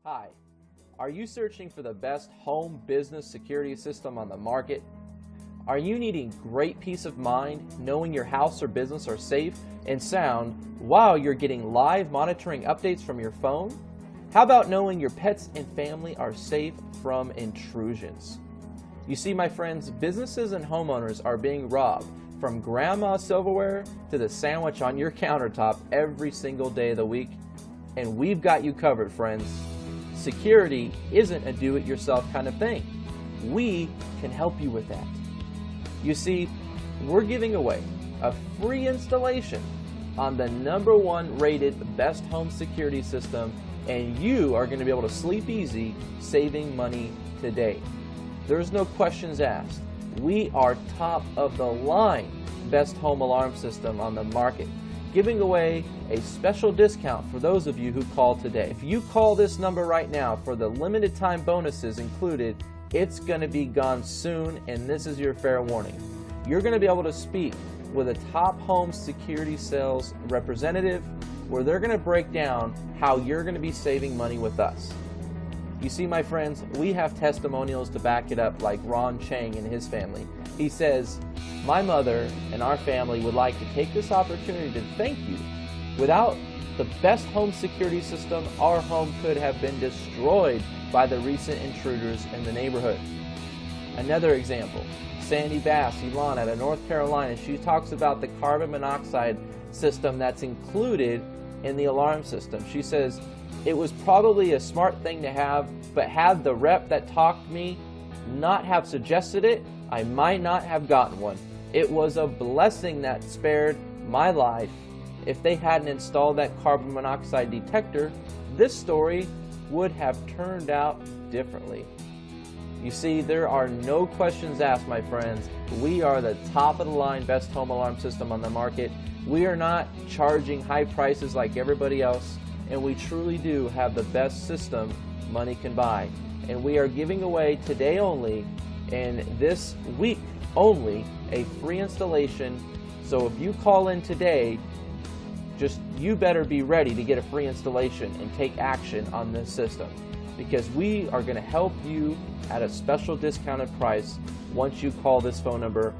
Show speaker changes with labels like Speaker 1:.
Speaker 1: Hi, are you searching for the best home business security system on the market? Are you needing great peace of mind knowing your house or business are safe and sound while you're getting live monitoring updates from your phone? How about knowing your pets and family are safe from intrusions? You see, my friends, businesses and homeowners are being robbed from grandma's silverware to the sandwich on your countertop every single day of the week, and we've got you covered, friends. Security isn't a do-it-yourself kind of thing. We can help you with that. You see, we're giving away a free installation on the #1 rated best home security system, and you are going to be able to sleep easy saving money today. There's no questions asked. We are top of the line best home alarm system on the market, giving away a special discount for those of you who call today. If you call this number right now for the limited time bonuses included, it's going to be gone soon, and this is your fair warning. You're going to be able to speak with a top home security sales representative where they're going to break down how you're going to be saving money with us. You see, my friends, we have testimonials to back it up, like Ron Chang and his family. He says, "My mother and our family would like to take this opportunity to thank you. Without the best home security system, our home could have been destroyed by the recent intruders in the neighborhood." Another example, Sandy Bass, Elon out of North Carolina, she talks about the carbon monoxide system that's included in the alarm system. She says, "It was probably a smart thing to have, but had the rep that talked to me not have suggested it, I might not have gotten one. It was a blessing that spared my life. If they hadn't installed that carbon monoxide detector, this story would have turned out differently." You see, there are no questions asked, my friends. We are the top of the line best home alarm system on the market. We are not charging high prices like everybody else, and we truly do have the best system money can buy. And we are giving away today only, and this week only, a free installation. So if you call in today, you better be ready to get a free installation and take action on this system, because we are going to help you at a special discounted price once you call this phone number